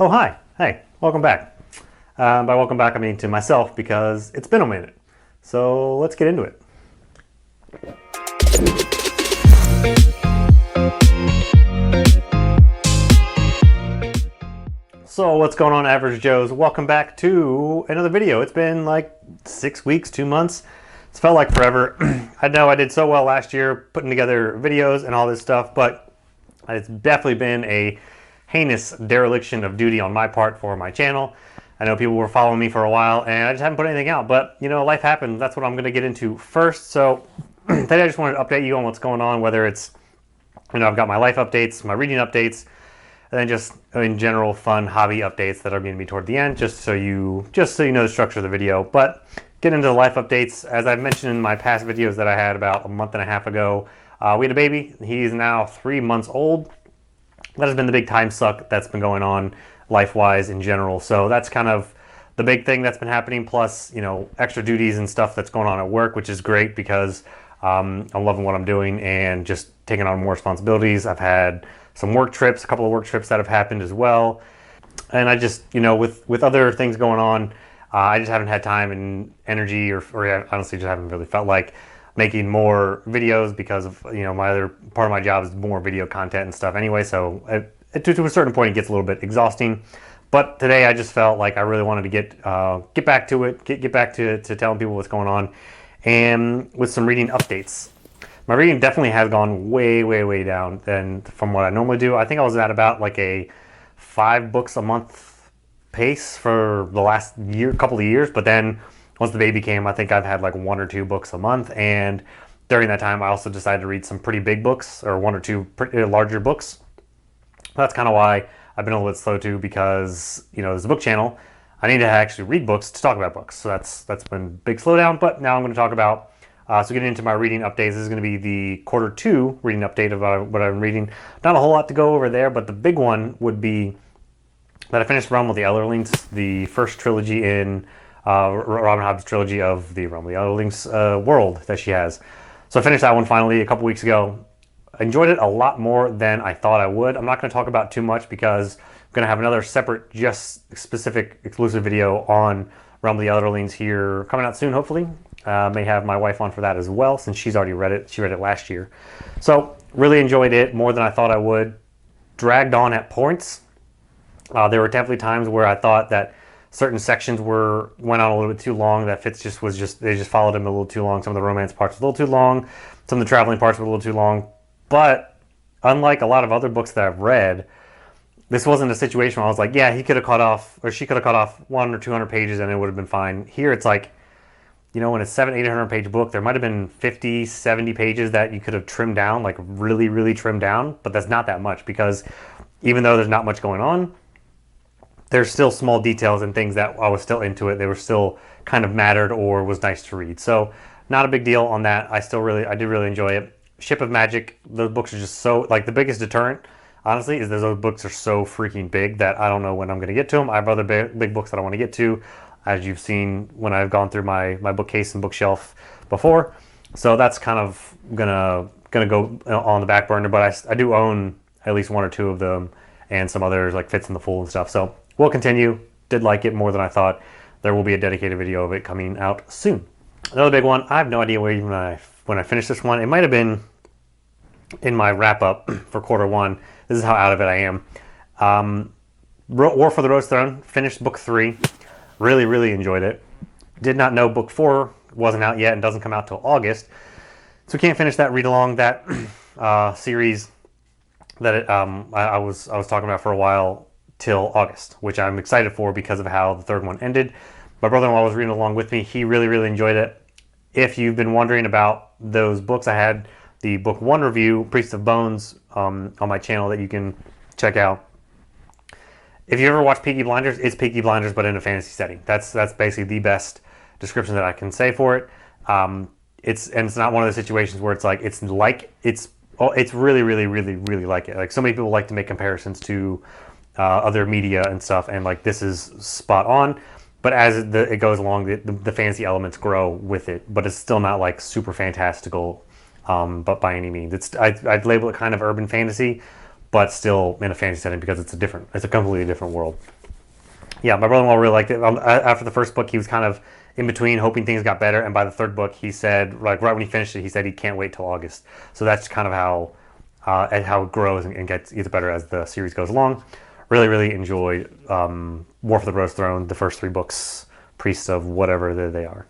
Oh, hi. Hey, welcome back. By welcome back, I mean to myself because it's been a minute. So let's get into it. So what's going on, Average Joes? Welcome back to another video. It's been like 6 weeks, 2 months. It's felt like forever. I know I did so well last year putting together videos and all this stuff, but it's definitely been a heinous dereliction of duty on my part for my channel. I know people were following me for a while and I just haven't put anything out, but you know, life happened. That's what I'm going to get into first. So today I just wanted to update you on what's going on, whether it's, you know, I've got my life updates, my reading updates, and then just in general fun hobby updates that are going to be toward the end, just so you know the structure of the video. But get into the life updates. As I've mentioned in my past videos that I had about a month and a half ago, we had a baby. He's now 3 months old. That has been the big time suck that's been going on life-wise in general. So that's kind of the big thing that's been happening, plus, you know, extra duties and stuff that's going on at work, which is great because I'm loving what I'm doing and just taking on more responsibilities. I've had some work trips, a couple of work trips that have happened as well. And I just, you know, with other things going on, I just haven't had time and energy, or I honestly just haven't really felt like making more videos because of, you know, my other part of my job is more video content and stuff anyway. So to a certain point, it gets a little bit exhausting. But today I just felt like I really wanted to get back to it, get back to telling people what's going on, and with some reading updates. My reading definitely has gone way down than from what I normally do. I think I was at about like a 5 books a month pace for the last couple of years, but then once the baby came, I think I've had like 1 or 2 books a month, and during that time I also decided to read some pretty big books, or 1 or 2 larger books. That's kind of why I've been a little bit slow too, because, you know, there's a book channel. I need to actually read books to talk about books, so that's been a big slowdown. But now I'm going to talk about so getting into my reading updates. This is going to be the Q2 reading update of what I've been reading. Not a whole lot to go over there, but the big one would be that I finished Realm of the Elderlings, the first trilogy in Robin Hobb's trilogy of the Realm of the Elderlings world that she has. So I finished that one finally a couple weeks ago. I enjoyed it a lot more than I thought I would. I'm not going to talk about too much because I'm going to have another separate, just specific exclusive video on Realm of the Elderlings here coming out soon, hopefully. May have my wife on for that as well, since she's already read it. She read it last year. So really enjoyed it more than I thought I would. Dragged on at points. There were definitely times where I thought that certain sections went on a little bit too long. That Fitz they just followed him a little too long. Some of the romance parts were a little too long. Some of the traveling parts were a little too long. But unlike a lot of other books that I've read, this wasn't a situation where I was like, yeah, he could have cut off, or she could have cut off 100 or 200 pages and it would have been fine. Here it's like, you know, in a 700-800 page book, there might have been 50, 70 pages that you could have trimmed down, like really trimmed down, but that's not that much, because even though there's not much going on, there's still small details and things that I was still into it. They were still kind of mattered or was nice to read. So not a big deal on that. I did really enjoy it. Ship of Magic, those books are just so, like, the biggest deterrent, honestly, is that those books are so freaking big that I don't know when I'm going to get to them. I have other big books that I want to get to, as you've seen when I've gone through my bookcase and bookshelf before. So that's kind of gonna go on the back burner, but I do own at least 1 or 2 of them, and some others like Fits in the Fool and stuff. So we'll continue. Did like it more than I thought. There will be a dedicated video of it coming out soon. Another big one, I have no idea when I finish this one. It might have been in my wrap up for Q1. This is how out of it I am. War for the Rose Throne, finished book 3. Really enjoyed it. Did not know book 4 wasn't out yet and doesn't come out till August. So we can't finish that read along, that series that I was talking about for a while, till August, which I'm excited for because of how the 3rd one ended. My brother-in-law was reading along with me. He really enjoyed it. If you've been wondering about those books, I had the book 1 review, Priest of Bones, on my channel that you can check out. If you ever watch Peaky Blinders, it's Peaky Blinders but in a fantasy setting. That's basically the best description that I can say for it. It's not one of those situations where it's really like it. Like, so many people like to make comparisons to other media and stuff, and like, this is spot on. But as it goes along, the fantasy elements grow with it, but it's still not like super fantastical, but by any means. I'd label it kind of urban fantasy, but still in a fantasy setting because it's a completely different world. Yeah, my brother-in-law really liked it. After the first book, he was kind of in between, hoping things got better, and by the third book, he said, like right when he finished it, he said he can't wait till August. So that's kind of how it grows and gets better as the series goes along. Really, really enjoyed War for the Rose Throne, the first 3 books, Priests of whatever they are.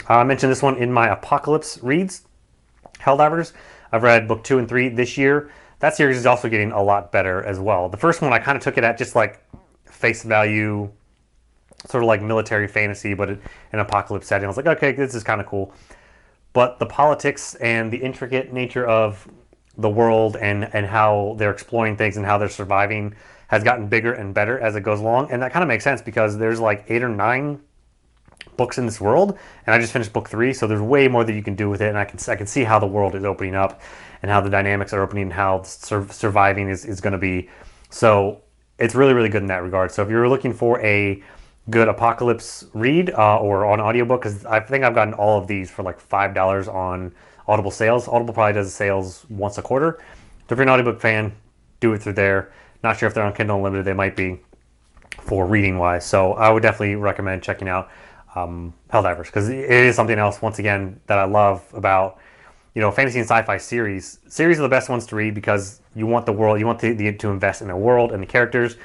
I mentioned this one in my Apocalypse reads, Helldivers. I've read book 2 and 3 this year. That series is also getting a lot better as well. The first one, I kind of took it at just like face value, sort of like military fantasy, but in an apocalypse setting. I was like, okay, this is kind of cool. But the politics and the intricate nature of the world and how they're exploring things and how they're surviving has gotten bigger and better as it goes along. And that kind of makes sense because there's like 8 or 9 books in this world, and I just finished book 3, so there's way more that you can do with it, and I can see how the world is opening up and how the dynamics are opening and how surviving is going to be. So it's really, really good in that regard. So if you're looking for a good apocalypse read or on audiobook, because I think I've gotten all of these for like $5 on Audible sales. Audible probably does sales once a quarter. So if you're an audiobook fan, do it through there. Not sure if they're on Kindle Unlimited. They might be for reading wise. So I would definitely recommend checking out Helldivers, because it is something else, once again, that I love about, fantasy and sci-fi series. Series are the best ones to read because you want the world, you want to invest in the world and the characters,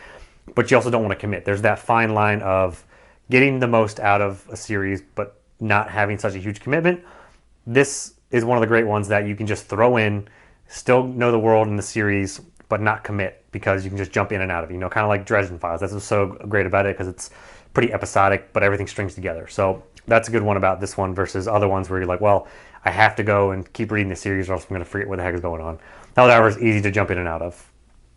but you also don't want to commit. There's that fine line of getting the most out of a series, but not having such a huge commitment. This is one of the great ones that you can just throw in, still know the world and the series, but not commit, because you can just jump in and out of it. Kind of like Dresden Files. That's what's so great about it, because it's pretty episodic, but everything strings together. So that's a good one about this one versus other ones where you're like, well, I have to go and keep reading the series or else I'm going to forget what the heck is going on. Helldivers is easy to jump in and out of.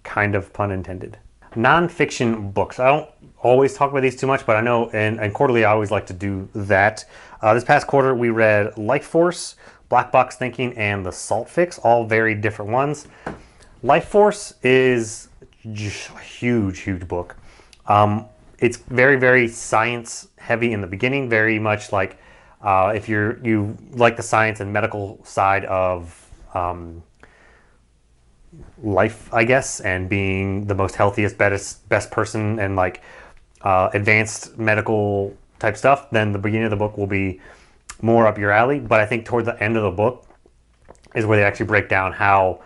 Kind of pun intended. Non-fiction books. I don't always talk about these too much, but I know, and quarterly I always like to do that. This past quarter we read Life Force, Black Box Thinking, and The Salt Fix, all very different ones. Life Force is just a huge, huge book. It's very, very science heavy in the beginning, very much like if you like the science and medical side of life, I guess, and being the most healthiest, best person, and like advanced medical type stuff, then the beginning of the book will be more up your alley. But I think toward the end of the book is where they actually break down how,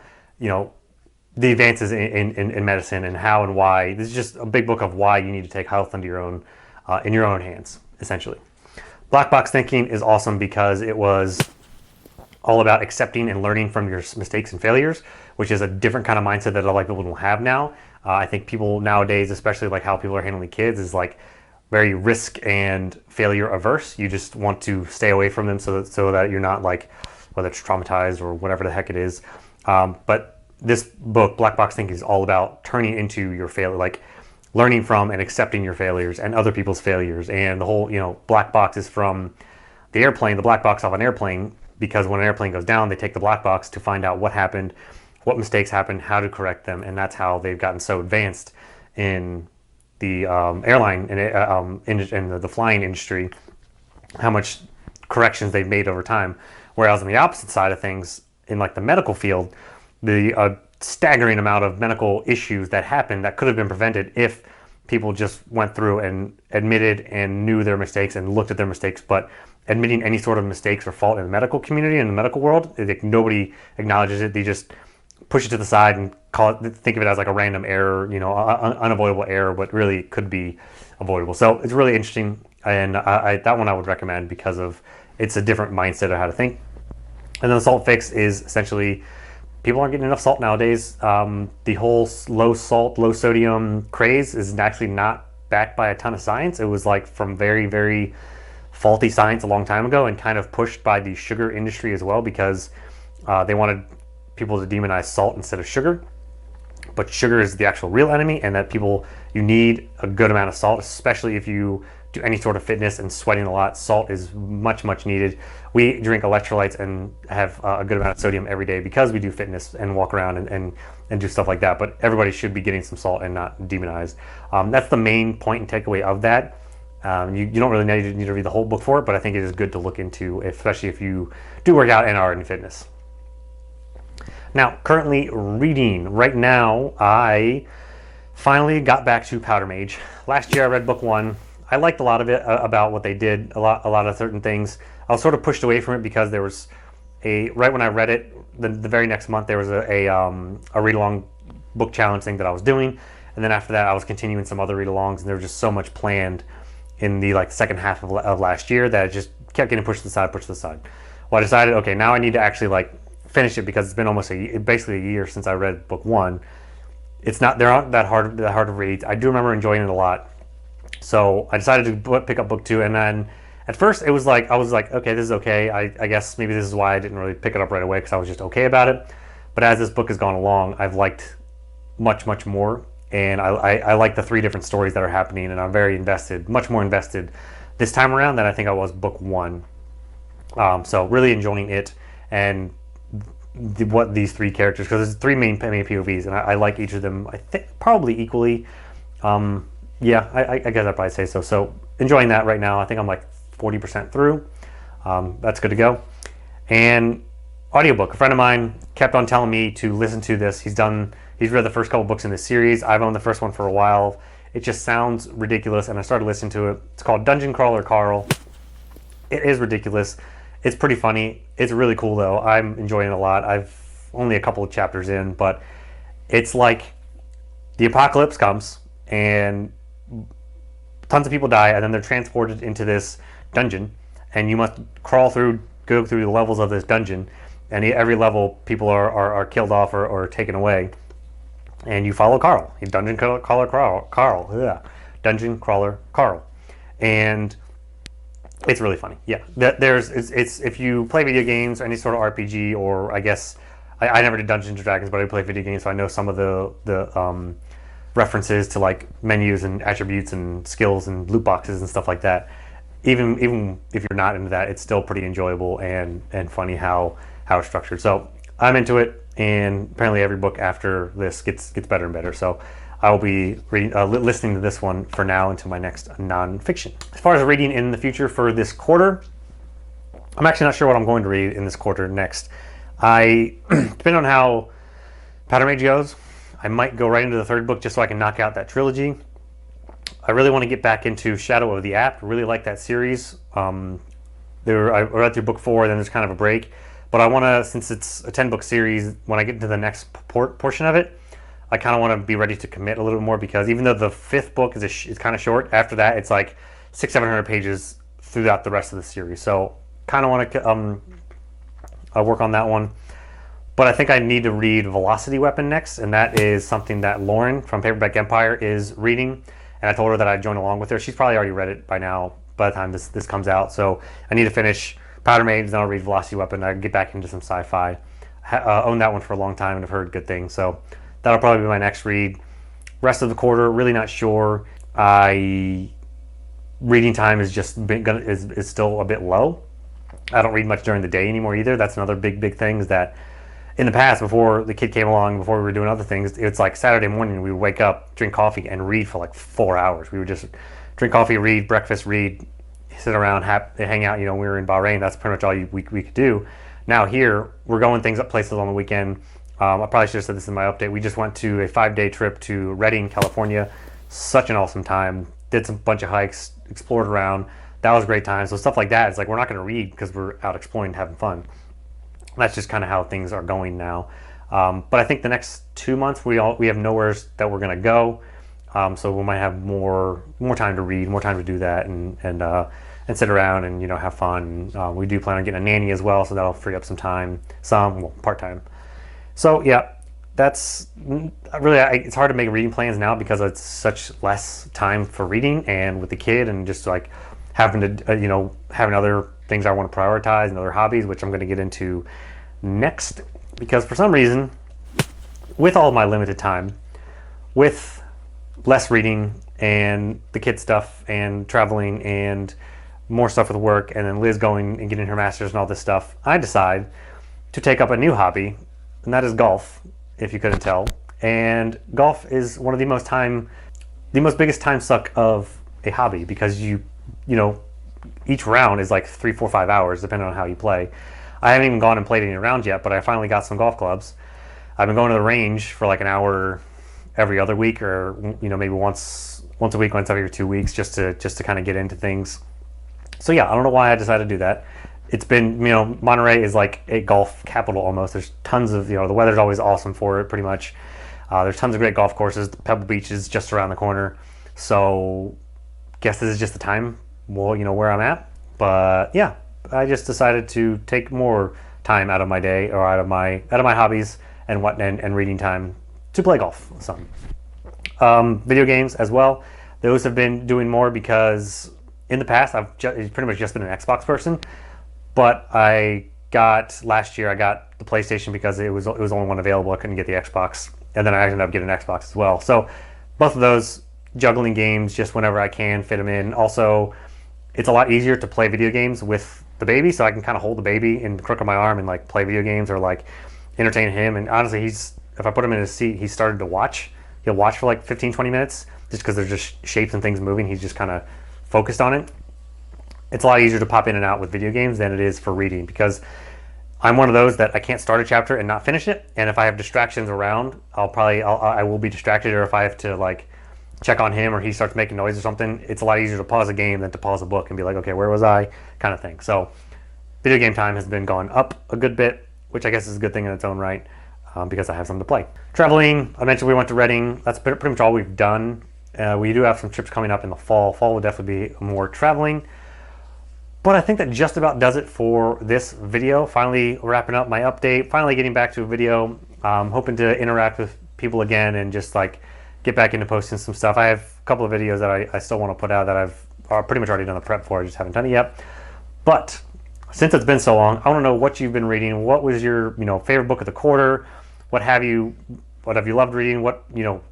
the advances in medicine and how and why. This is just a big book of why you need to take health into your own in your own hands, essentially. Black Box Thinking is awesome because it was all about accepting and learning from your mistakes and failures, which is a different kind of mindset that a lot of people don't have now. I think people nowadays, especially like how people are handling kids, is like very risk and failure averse. You just want to stay away from them so that you're not like, whether it's traumatized or whatever the heck it is. But this book, Black Box Thinking, is all about turning into your failure, like learning from and accepting your failures and other people's failures. And the whole, black box is from the airplane, the black box off an airplane, because when an airplane goes down, they take the black box to find out what happened, what mistakes happened, how to correct them. And that's how they've gotten so advanced in the airline and the flying industry, how much corrections they've made over time. Whereas on the opposite side of things, in like the medical field, the staggering amount of medical issues that happened that could have been prevented if people just went through and admitted and knew their mistakes and looked at their mistakes. But admitting any sort of mistakes or fault in the medical community, in the medical world, nobody acknowledges it. They just push it to the side and think of it as like a random error, unavoidable error, but really could be avoidable. So it's really interesting, and that one I would recommend because of it's a different mindset of how to think. And then The Salt Fix is essentially, people aren't getting enough salt nowadays. The whole low salt, low sodium craze is actually not backed by a ton of science. It was like from very, very faulty science a long time ago, and kind of pushed by the sugar industry as well, because they wanted people to demonize salt instead of sugar. But sugar is the actual real enemy, and that you need a good amount of salt, especially if you do any sort of fitness and sweating a lot. Salt is much, much needed. We drink electrolytes and have a good amount of sodium every day because we do fitness and walk around and do stuff like that. But everybody should be getting some salt and not demonized. That's the main point and takeaway of that. You don't really need to read the whole book for it, but I think it is good to look into, especially if you do work out and are in fitness. Now, currently reading. Right now, I finally got back to Powder Mage. Last year I read book 1. I liked a lot of it about what they did, a lot of certain things. I was sort of pushed away from it because there was right when I read it, the very next month there was a read-along book challenge thing that I was doing, and then after that I was continuing some other read-alongs, and there was just so much planned in the second half of last year that it just kept getting pushed to the side. Well, I decided, okay, now I need to actually finish it because it's been almost basically a year since I read book 1. They aren't that hard to read. I do remember enjoying it a lot. So I decided to pick up book 2, and then at first it was I was like, okay, this is okay. I guess maybe this is why I didn't really pick it up right away, because I was just okay about it. But as this book has gone along, I've liked much more, and I like the 3 different stories that are happening, and I'm very invested, much more invested this time around than I think I was book 1. So really enjoying it, and what these 3 characters, because there's 3 main POVs, and I like each of them, I think, probably equally. Yeah, I guess I'd probably say so. So enjoying that right now. I think I'm 40% through. That's good to go. And audiobook. A friend of mine kept on telling me to listen to this. He's read the first couple books in this series. I've owned the first one for a while. It just sounds ridiculous, and I started listening to it. It's called Dungeon Crawler Carl. It is ridiculous. It's pretty funny. It's really cool, though. I'm enjoying it a lot. I've only a couple of chapters in, but it's like the apocalypse comes, and tons of people die, and then they're transported into this dungeon, and you must go through the levels of this dungeon, and every level people are killed off or taken away, and you follow Carl. He's Dungeon Crawler Carl. Yeah. Dungeon Crawler Carl. And it's really funny. Yeah. It's if you play video games or any sort of RPG, or I guess I never did Dungeons and Dragons, but I play video games, so I know some of the references to menus and attributes and skills and loot boxes and stuff like that. Even if you're not into that, it's still pretty enjoyable and funny how it's structured. So I'm into it, and apparently every book after this gets better and better. So I will be listening to this one for now until my next nonfiction. As far as reading in the future for this quarter, I'm actually not sure what I'm going to read in this quarter next. Depending on how Powder Mage goes, I might go right into the 3rd book just so I can knock out that trilogy. I really want to get back into Shadow of the App. I really like that series. I read through book 4, then there's kind of a break. But I want to, since it's a 10-book series, when I get into the next portion of it, I kind of want to be ready to commit a little bit more, because even though the 5th book is kind of short, after that it's 600-700 pages throughout the rest of the series. So kind of want to work on that one. But I think I need to read Velocity Weapon next, and that is something that Lauren from Paperback Empire is reading. And I told her that I'd join along with her. She's probably already read it by now, by the time this comes out. So I need to finish Powder Mage, then I'll read Velocity Weapon. I can get back into some sci-fi. Owned that one for a long time and have heard good things. So that'll probably be my next read. Rest of the quarter, really not sure. Reading time is is still a bit low. I don't read much during the day anymore either. That's another big thing, is that in the past, before the kid came along, before we were doing other things, it's Saturday morning, we would wake up, drink coffee, and read for 4 hours. We would just drink coffee, read, breakfast, read, sit around, hang out. We were in Bahrain. That's pretty much all we could do. Now here, we're going places on the weekend. I probably should have said this in my update. We just went to a 5-day trip to Redding, California. Such an awesome time. Did some bunch of hikes, explored around. That was a great time. So stuff like that, it's we're not going to read because we're out exploring and having fun. That's just kind of how things are going now. But I think the next 2 months we have nowhere that we're going to go. So we might have more time to read, more time to do that, and sit around and have fun. We do plan on getting a nanny as well, so that'll free up some time, part-time. So yeah, that's really, it's hard to make reading plans now because it's such less time for reading, and with the kid, and just having to having other things I want to prioritize and other hobbies, which I'm going to get into next. Because for some reason, with all of my limited time, with less reading and the kid stuff and traveling and more stuff with work, and then Liz going and getting her master's and all this stuff, I decide to take up a new hobby, and that is golf, if you couldn't tell. And golf is one of the most biggest time suck of a hobby, because each round is 3, 4, 5 hours depending on how you play. I haven't even gone and played any rounds yet, but I finally got some golf clubs. I've been going to the range for like an hour every other week, or maybe once a week, once every 2 weeks, just to kind of get into things. So yeah, I don't know why I decided to do that. It's been, Monterey is like a golf capital almost. There's tons of, the weather's always awesome for it, pretty much. There's tons of great golf courses. The Pebble Beach is just around the corner. So guess this is just the time, where I'm at. But yeah, I just decided to take more time out of my day, or out of my hobbies and reading time, to play golf some. Video games as well. Those have been doing more because in the past I've pretty much just been an Xbox person. But last year I got the PlayStation because it was the only one available. I couldn't get the Xbox, and then I ended up getting an Xbox as well. So both of those, juggling games just whenever I can fit them in. Also, it's a lot easier to play video games with the baby, so I can kind of hold the baby in the crook of my arm and like play video games, or like entertain him. And honestly, if I put him in his seat, he started to watch. He'll watch for like 15-20 minutes just because there's just shapes and things moving. He's just kind of focused on it. It's a lot easier to pop in and out with video games than it is for reading, because I'm one of those that I can't start a chapter and not finish it. And if I have distractions around, I will be distracted. Or if I have to like check on him, or he starts making noise or something, it's a lot easier to pause a game than to pause a book and be like, okay, where was I, kind of thing. So video game time has been going up a good bit, which I guess is a good thing in its own right, because I have something to play. Traveling, I mentioned we went to Reading. That's pretty much all we've done. We do have some trips coming up in the fall. Fall will definitely be more traveling. But I think that just about does it for this video. Finally wrapping up my update, finally getting back to a video. Hoping to interact with people again and just like get back into posting some stuff. I have a couple of videos that I still want to put out that I've pretty much already done the prep for. I just haven't done it yet. But since it's been so long, I want to know what you've been reading. What was your favorite book of the quarter? What have you loved reading? What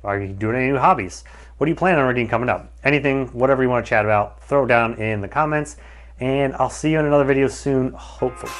are you doing any new hobbies? What do you plan on reading coming up? Anything, whatever you want to chat about, throw it down in the comments. And I'll see you in another video soon, hopefully.